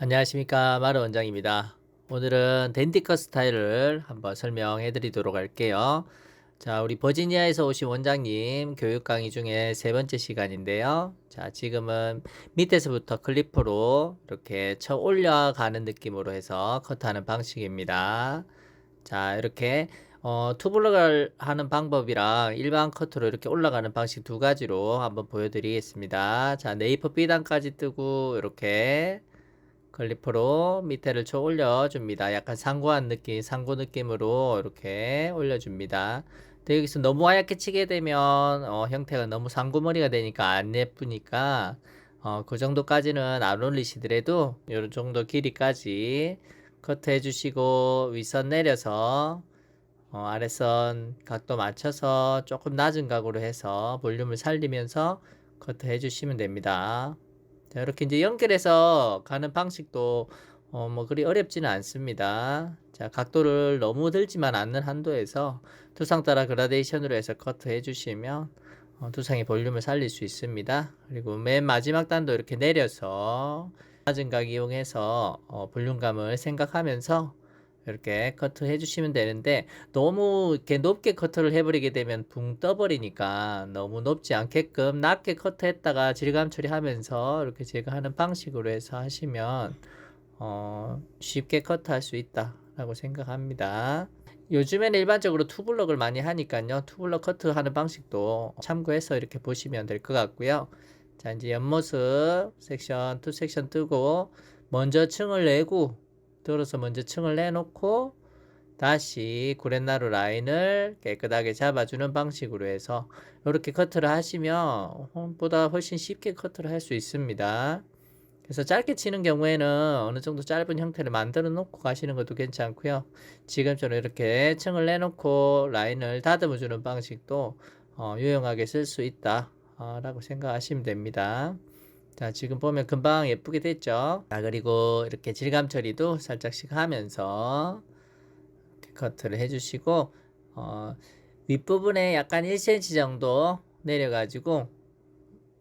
안녕하십니까, 마루 원장입니다. 오늘은 댄디컷 스타일을 한번 설명해 드리도록 할게요. 자, 우리 버지니아에서 오신 원장님 교육 강의 중에 세 번째 시간인데요. 자, 지금은 밑에서부터 클리퍼로 이렇게 쳐 올려가는 느낌으로 해서 컷하는 방식입니다. 자, 이렇게 투블럭을 하는 방법이랑 일반 커트로 이렇게 올라가는 방식 두 가지로 한번 보여드리겠습니다. 자, 네이버 B단까지 뜨고 이렇게 클리퍼로 밑에를 쳐 올려줍니다. 약간 상고한 느낌, 상고 느낌으로 이렇게 올려줍니다. 근데 여기서 너무 하얗게 치게 되면 형태가 너무 상고머리가 되니까 안 예쁘니까 그 정도까지는 안 올리시더라도 이 정도 길이까지 커트 해주시고 윗선 내려서 아래선 각도 맞춰서 조금 낮은 각으로 해서 볼륨을 살리면서 커트 해주시면 됩니다. 자, 이렇게 이제 연결해서 가는 방식도 뭐 그리 어렵지는 않습니다. 자, 각도를 너무 들지만 않는 한도에서 두상 따라 그라데이션으로 해서 커트 해주시면 두상의 볼륨을 살릴 수 있습니다. 그리고 맨 마지막 단도 이렇게 내려서 낮은 각 이용해서 볼륨감을 생각하면서 이렇게 커트 해주시면 되는데 너무 이렇게 높게 커트를 해버리게 되면 붕 떠버리니까 너무 높지 않게끔 낮게 커트했다가 질감 처리하면서 이렇게 제가 하는 방식으로 해서 하시면 쉽게 커트할 수 있다라고 생각합니다. 요즘에는 일반적으로 투블럭을 많이 하니까요. 투블럭 커트하는 방식도 참고해서 이렇게 보시면 될 것 같고요. 자, 이제 옆모습 섹션, 투 섹션 뜨고 먼저 층을 내고 들어서 먼저 층을 내놓고 다시 구렛나루 라인을 깨끗하게 잡아주는 방식으로 해서 이렇게 커트를 하시면 홈보다 훨씬 쉽게 커트를 할 수 있습니다. 그래서 짧게 치는 경우에는 어느 정도 짧은 형태를 만들어 놓고 가시는 것도 괜찮고요. 지금처럼 이렇게 층을 내놓고 라인을 다듬어 주는 방식도 유용하게 쓸 수 있다 라고 생각하시면 됩니다. 자, 지금 보면 금방 예쁘게 됐죠. 자, 그리고 이렇게 질감 처리도 살짝씩 하면서 이렇게 커트를 해주시고 윗부분에 약간 1cm 정도 내려가지고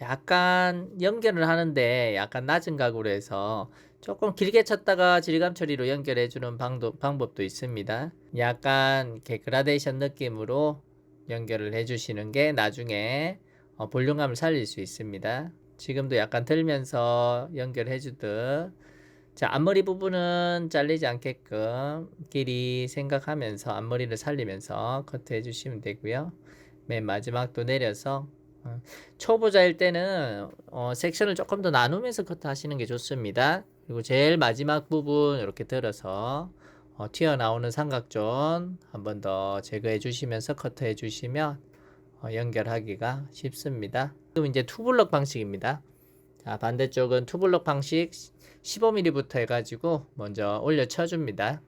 약간 연결을 하는데 약간 낮은 각으로 해서 조금 길게 쳤다가 질감 처리로 연결해 주는 방법도 있습니다. 약간 이렇게 그라데이션 느낌으로 연결을 해 주시는 게 나중에 볼륨감을 살릴 수 있습니다. 지금도 약간 들면서 연결해 주듯. 자, 앞머리 부분은 잘리지 않게끔 길이 생각하면서 앞머리를 살리면서 커트해 주시면 되고요. 맨 마지막도 내려서 초보자일 때는 섹션을 조금 더 나누면서 커트 하시는 게 좋습니다. 그리고 제일 마지막 부분 이렇게 들어서 튀어나오는 삼각존 한 번 더 제거해 주시면서 커트해 주시면 연결하기가 쉽습니다. 지금 이제 투블럭 방식입니다. 자, 반대쪽은 투블럭 방식 15mm부터 해가지고 먼저 올려 쳐줍니다.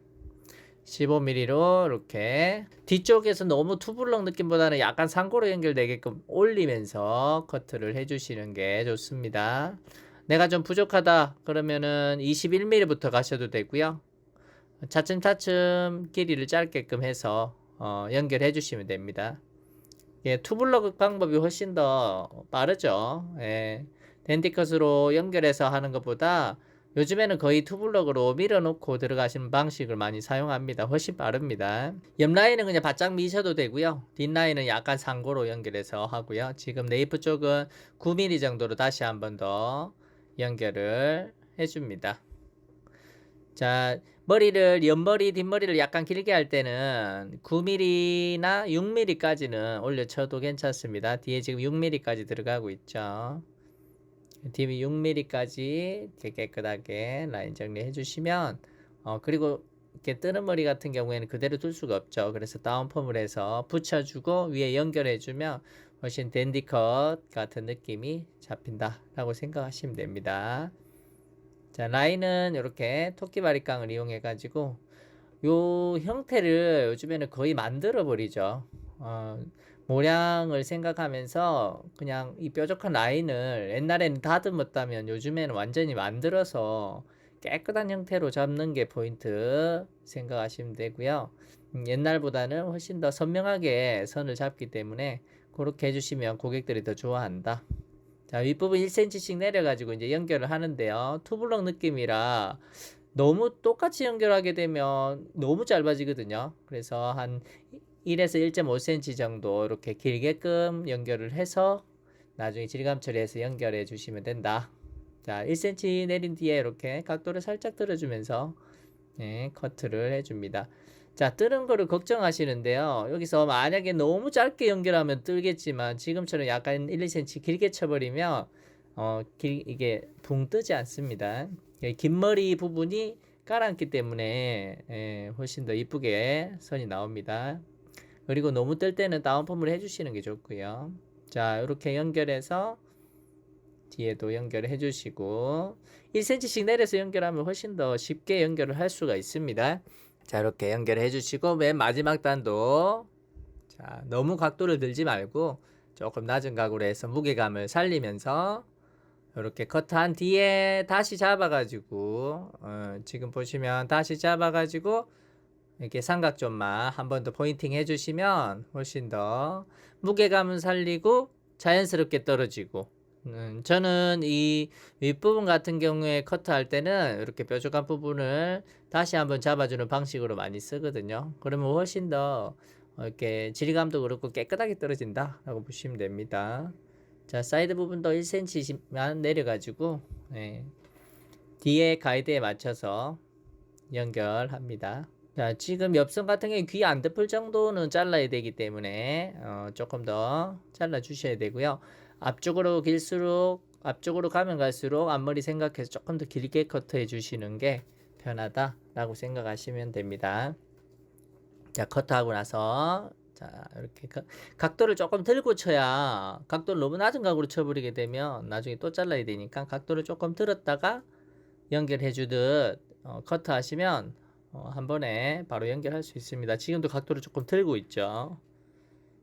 15mm로 이렇게 뒤쪽에서 너무 투블럭 느낌보다는 약간 상고로 연결되게끔 올리면서 커트를 해주시는 게 좋습니다. 내가 좀 부족하다 그러면은 21mm부터 가셔도 되고요. 차츰차츰 길이를 짧게끔 해서 연결해 주시면 됩니다. 예, 투블럭 방법이 훨씬 더 빠르죠. 예, 댄디컷으로 연결해서 하는 것보다 요즘에는 거의 투블럭으로 밀어놓고 들어가시는 방식을 많이 사용합니다. 훨씬 빠릅니다. 옆 라인은 그냥 바짝 미셔도 되고요. 뒷 라인은 약간 상고로 연결해서 하고요. 지금 네이프 쪽은 9mm 정도로 다시 한 번 더 연결을 해줍니다. 자, 머리를 옆머리 뒷머리를 약간 길게 할 때는 9mm나 6mm까지는 올려쳐도 괜찮습니다. 뒤에 지금 6mm까지 들어가고 있죠. 뒤에 6mm까지 이렇게 깨끗하게 라인 정리해 주시면 그리고 이렇게 뜨는 머리 같은 경우에는 그대로 둘 수가 없죠. 그래서 다운펌을 해서 붙여주고 위에 연결해 주면 훨씬 댄디컷 같은 느낌이 잡힌다 라고 생각하시면 됩니다. 자, 라인은 이렇게 토끼바리깡을 이용해 가지고 요 형태를 요즘에는 거의 만들어 버리죠. 모량을 생각하면서 그냥 이 뾰족한 라인을 옛날에는 다듬었다면 요즘에는 완전히 만들어서 깨끗한 형태로 잡는 게 포인트 생각하시면 되고요. 옛날보다는 훨씬 더 선명하게 선을 잡기 때문에 그렇게 해주시면 고객들이 더 좋아한다 자, 윗부분 1cm씩 내려가지고 이제 연결을 하는데요. 투블럭 느낌이라 너무 똑같이 연결하게 되면 너무 짧아지거든요. 그래서 한 1에서 1.5cm 정도 이렇게 길게끔 연결을 해서 나중에 질감 처리해서 연결해 주시면 된다. 자, 1cm 내린 뒤에 이렇게 각도를 살짝 들어주면서 커트를 해줍니다. 자, 뜨는 거를 걱정하시는데요. 여기서 만약에 너무 짧게 연결하면 뜨겠지만 지금처럼 약간 1, 2cm 길게 쳐버리면 이게 붕 뜨지 않습니다. 긴 머리 부분이 깔아앉기 때문에 훨씬 더 이쁘게 선이 나옵니다. 그리고 너무 뜰 때는 다운펌을 해주시는 게 좋고요. 자, 이렇게 연결해서 뒤에도 연결을 해주시고 1cm씩 내려서 연결하면 훨씬 더 쉽게 연결을 할 수가 있습니다. 자, 이렇게 연결해 주시고 맨 마지막 단도 자, 너무 각도를 들지 말고 조금 낮은 각으로 해서 무게감을 살리면서 이렇게 커트한 뒤에 다시 잡아가지고 지금 보시면 다시 잡아가지고 이렇게 삼각존만 한 번 더 포인팅 해주시면 훨씬 더 무게감을 살리고 자연스럽게 떨어지고 저는 이 윗부분 같은 경우에 커트할 때는 이렇게 뾰족한 부분을 다시 한번 잡아주는 방식으로 많이 쓰거든요. 그러면 훨씬 더 이렇게 질감도 그렇고 깨끗하게 떨어진다 라고 보시면 됩니다. 자, 사이드 부분도 1cm만 내려가지고 뒤에 가이드에 맞춰서 연결합니다. 자, 지금 옆선 같은 경우에 귀 안 덮을 정도는 잘라야 되기 때문에 조금 더 잘라 주셔야 되고요. 앞쪽으로 가면 갈수록 앞머리 생각해서 조금 더 길게 커트해 주시는 게 편하다 라고 생각하시면 됩니다. 자, 커트하고 나서 자, 이렇게 각도를 조금 들고 쳐야 각도를 너무 낮은 각으로 쳐버리게 되면 나중에 또 잘라야 되니까 각도를 조금 들었다가 연결해 주듯 커트 하시면 한 번에 바로 연결할 수 있습니다. 지금도 각도를 조금 들고 있죠.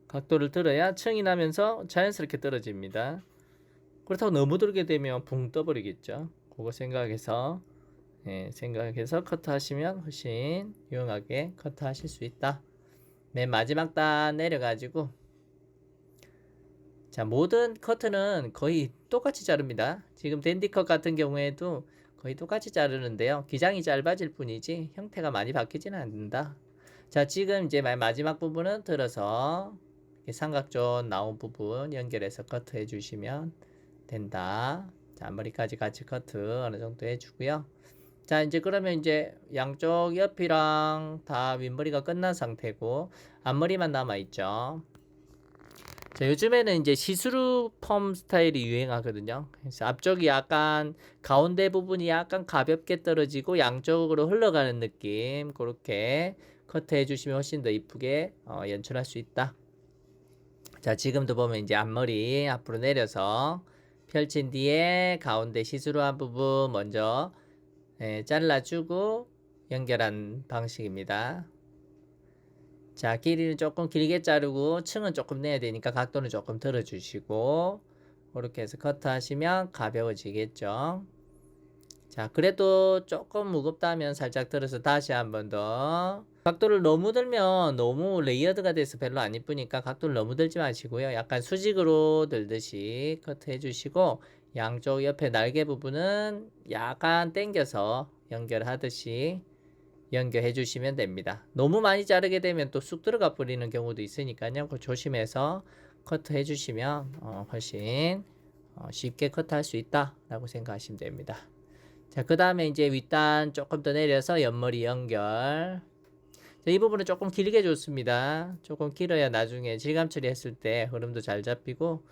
각도를 들어야 층이 나면서 자연스럽게 떨어집니다. 그렇다고 너무 들게 되면 붕 떠버리겠죠. 그거 생각해서 커트 하시면 훨씬 유용하게 커트 하실 수 있다. 맨 마지막 단 내려가지고 자, 모든 커트는 거의 똑같이 자릅니다. 지금 댄디컷 같은 경우에도 거의 똑같이 자르는데요. 기장이 짧아질 뿐이지 형태가 많이 바뀌지는 않는다. 자, 지금 이제 마지막 부분은 들어서 삼각존 나온 부분 연결해서 커트 해주시면 된다. 자, 앞머리까지 같이 커트 어느 정도 해주고요. 자, 이제 그러면 이제 양쪽 옆이랑 다 윗머리가 끝난 상태고 앞머리만 남아있죠. 자, 요즘에는 이제 시스루 펌 스타일이 유행하거든요. 그래서 앞쪽이 약간 가운데 부분이 약간 가볍게 떨어지고 양쪽으로 흘러가는 느낌 그렇게 커트 해주시면 훨씬 더 이쁘게 연출할 수 있다. 자, 지금도 보면 이제 앞머리 앞으로 내려서 펼친 뒤에 가운데 시스루한 부분 먼저 잘라주고 연결한 방식입니다. 자, 길이는 조금 길게 자르고 층은 조금 내야 되니까 각도는 조금 들어주시고 그렇게 해서 커트 하시면 가벼워지겠죠. 자, 그래도 조금 무겁다면 살짝 들어서 다시 한 번 더 각도를 너무 들면 너무 레이어드가 돼서 별로 안 이쁘니까 각도를 너무 들지 마시고요. 약간 수직으로 들듯이 커트 해주시고 양쪽 옆에 날개 부분은 약간 당겨서 연결하듯이 연결해 주시면 됩니다. 너무 많이 자르게 되면 또 쑥 들어가 버리는 경우도 있으니까요. 그거 조심해서 커트 해 주시면 훨씬 쉽게 커트할 수 있다 라고 생각하시면 됩니다. 자, 그 다음에 이제 윗단 조금 더 내려서 옆머리 연결. 자, 이 부분은 조금 길게 줬습니다. 조금 길어야 나중에 질감 처리했을 때 흐름도 잘 잡히고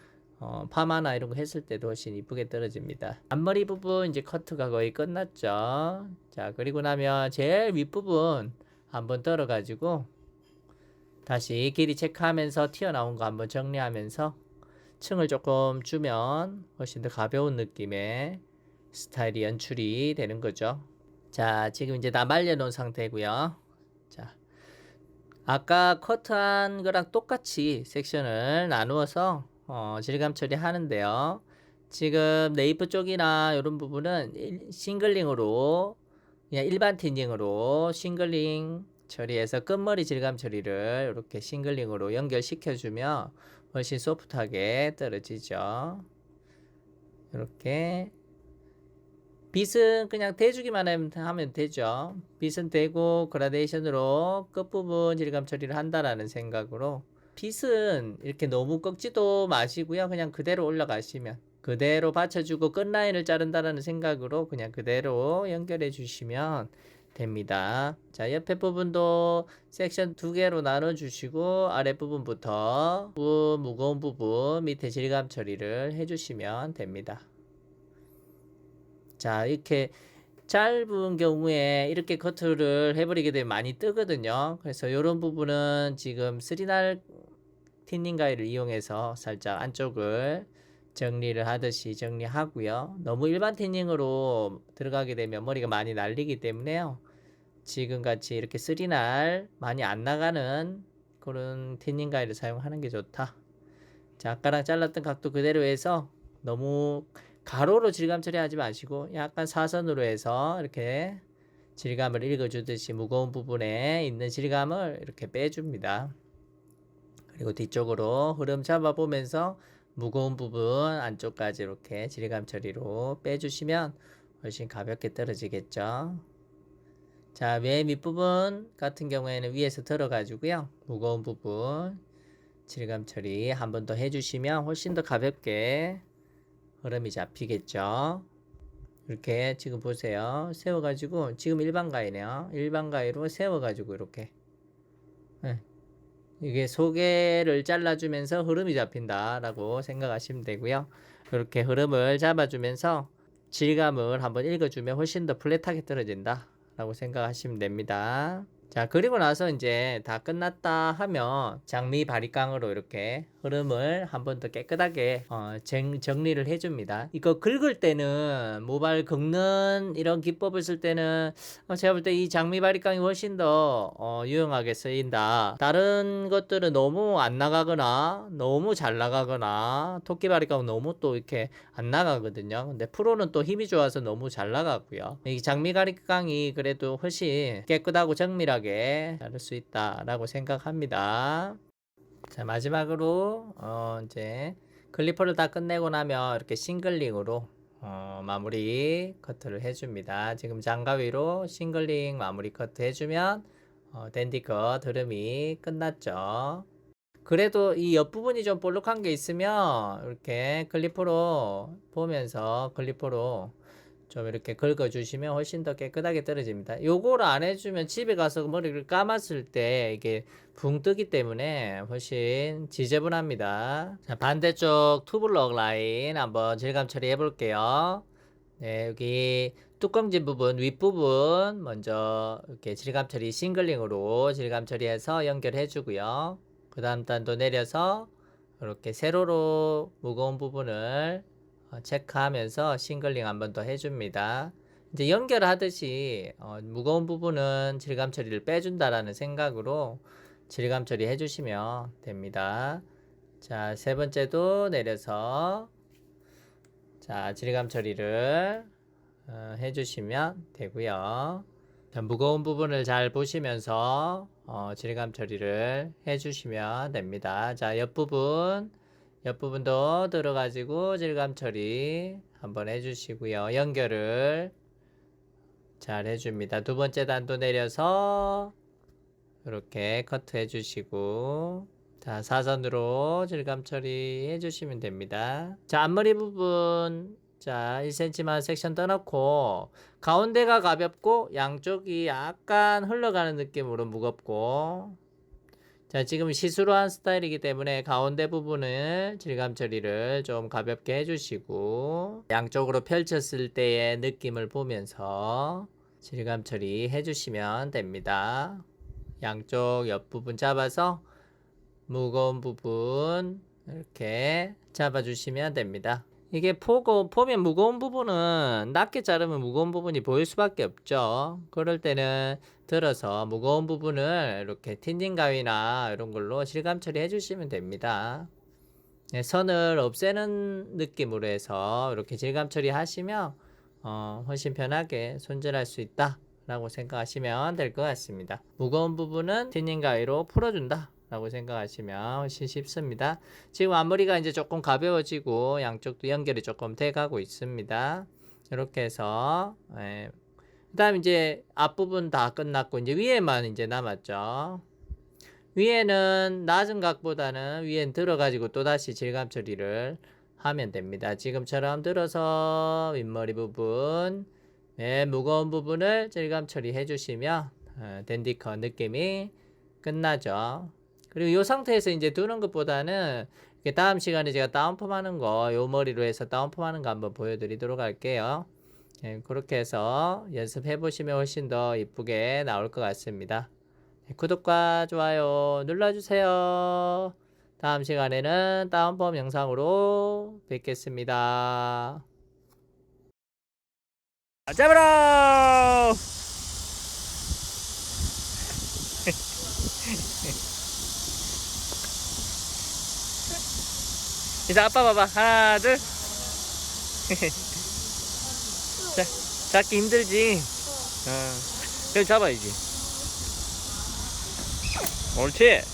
파마나 이런 거 했을 때도 훨씬 이쁘게 떨어집니다. 앞머리 부분 이제 커트가 거의 끝났죠. 자, 그리고 나면 제일 윗부분 한번 떨어 가지고 다시 길이 체크하면서 튀어나온 거 한번 정리하면서 층을 조금 주면 훨씬 더 가벼운 느낌의 스타일이 연출이 되는 거죠. 자, 지금 이제 다 말려 놓은 상태고요. 자, 아까 커트한 거랑 똑같이 섹션을 나누어서 질감 처리하는데요. 지금 네이프 쪽이나 이런 부분은 싱글링으로 그냥 일반 티닝으로 싱글링 처리해서 끝머리 질감 처리를 이렇게 싱글링으로 연결시켜주면 훨씬 소프트하게 떨어지죠. 이렇게 빗은 그냥 대주기만 하면 되죠. 빗은 대고 그라데이션으로 끝부분 질감 처리를 한다라는 생각으로 빗은 이렇게 너무 꺾지도 마시고요. 그냥 그대로 올라가시면 그대로 받쳐주고 끝라인을 자른다라는 생각으로 그냥 그대로 연결해 주시면 됩니다. 자, 옆에 부분도 섹션 두 개로 나눠 주시고 아랫부분부터 무거운 부분 밑에 질감 처리를 해 주시면 됩니다. 자, 이렇게 짧은 경우에 이렇게 커트를 해버리게 되면 많이 뜨거든요. 그래서 이런 부분은 지금 3날 틴닝 가위를 이용해서 살짝 안쪽을 정리를 하듯이 정리하고요. 너무 일반 틴닝으로 들어가게 되면 머리가 많이 날리기 때문에요. 지금 같이 이렇게 3날 많이 안 나가는 그런 틴닝 가위를 사용하는 게 좋다. 자, 아까랑 잘랐던 각도 그대로 해서 너무 가로로 질감 처리하지 마시고 약간 사선으로 해서 이렇게 질감을 읽어주듯이 무거운 부분에 있는 질감을 이렇게 빼줍니다. 그리고 뒤쪽으로 흐름 잡아보면서 무거운 부분 안쪽까지 이렇게 질감 처리로 빼주시면 훨씬 가볍게 떨어지겠죠. 자, 맨 밑부분 같은 경우에는 위에서 들어가지고요. 무거운 부분 질감 처리 한 번 더 해주시면 훨씬 더 가볍게 흐름이 잡히겠죠. 이렇게 지금 보세요. 세워가지고 지금 일반 가위네요. 일반 가위로 세워가지고 이렇게 이게 소개를 잘라주면서 흐름이 잡힌다라고 생각하시면 되고요. 이렇게 흐름을 잡아주면서 질감을 한번 읽어주면 훨씬 더 플랫하게 떨어진다라고 생각하시면 됩니다. 자, 그리고 나서 이제 다 끝났다 하면 장미 바리깡으로 이렇게 흐름을 한 번 더 깨끗하게 정리를 해줍니다. 이거 긁을 때는 모발 긁는 이런 기법을 쓸 때는 제가 볼 때 이 장미 바리깡이 훨씬 더 유용하게 쓰인다. 다른 것들은 너무 안 나가거나 너무 잘 나가거나 토끼 바리깡은 너무 또 이렇게 안 나가거든요. 근데 프로는 또 힘이 좋아서 너무 잘 나가고요. 이 장미 바리깡이 그래도 훨씬 깨끗하고 정밀하게 자를 수 있다라고 생각합니다. 자, 마지막으로 이제 클리퍼를 다 끝내고 나면 이렇게 싱글링으로 마무리 커트를 해줍니다. 지금 장가위로 싱글링 마무리 커트 해주면 댄디컷 흐름이 끝났죠. 그래도 이 옆부분이 좀 볼록한 게 있으면 이렇게 클리퍼로 보면서 클리퍼로 좀 이렇게 긁어주시면 훨씬 더 깨끗하게 떨어집니다. 요거를 안 해주면 집에 가서 머리를 감았을 때 이게 붕 뜨기 때문에 훨씬 지저분합니다. 자, 반대쪽 투블럭 라인 한번 질감 처리해 볼게요. 네, 여기 뚜껑진 부분, 윗부분 먼저 이렇게 질감 처리 싱글링으로 질감 처리해서 연결해 주고요. 그 다음 단도 내려서 이렇게 세로로 무거운 부분을 체크하면서 싱글링 한 번 더 해줍니다. 이제 연결하듯이 무거운 부분은 질감 처리를 빼준다라는 생각으로 질감 처리 해주시면 됩니다. 자, 세 번째도 내려서 자, 질감 처리를 해주시면 되고요. 자, 무거운 부분을 잘 보시면서 질감 처리를 해주시면 됩니다. 자, 옆부분도 들어가지고 질감 처리 한번 해주시고요. 연결을 잘 해줍니다. 두 번째 단도 내려서 이렇게 커트 해주시고 자, 사선으로 질감 처리 해주시면 됩니다. 자, 앞머리 부분 자, 1cm만 섹션 떠놓고 가운데가 가볍고 양쪽이 약간 흘러가는 느낌으로 무겁고 자, 지금 시스루 한 스타일이기 때문에 가운데 부분을 질감 처리를 좀 가볍게 해주시고 양쪽으로 펼쳤을 때의 느낌을 보면서 질감 처리 해주시면 됩니다. 양쪽 옆부분 잡아서 무거운 부분 이렇게 잡아주시면 됩니다. 이게 보면 무거운 부분은 낮게 자르면 무거운 부분이 보일 수밖에 없죠. 그럴 때는 들어서 무거운 부분을 이렇게 틴닝 가위나 이런 걸로 질감 처리해 주시면 됩니다. 네, 선을 없애는 느낌으로 해서 이렇게 질감 처리하시면 훨씬 편하게 손질할 수 있다 라고 생각하시면 될 것 같습니다. 무거운 부분은 틴닝 가위로 풀어준다 라고 생각하시면 훨씬 쉽습니다. 지금 앞머리가 이제 조금 가벼워지고 양쪽도 연결이 조금 돼 가고 있습니다. 이렇게 해서 그 다음 이제 앞부분 다 끝났고 이제 위에만 이제 남았죠. 위에는 낮은 각보다는 위엔 들어가지고 또다시 질감 처리를 하면 됩니다. 지금처럼 들어서 윗머리 부분, 무거운 부분을 질감 처리해 주시면 댄디컷 느낌이 끝나죠. 그리고 이 상태에서 이제 두는 것보다는 다음 시간에 제가 다운펌 하는 거, 요 머리로 해서 다운펌 하는 거 한번 보여드리도록 할게요. 그렇게 해서 연습해 보시면 훨씬 더 이쁘게 나올 것 같습니다. 구독과 좋아요 눌러주세요. 다음 시간에는 다운펌 영상으로 뵙겠습니다. 잡으러! 이제 아빠 봐봐. 하나, 둘. 자, 잡기 힘들지? 그럼 잡아야지. 옳지.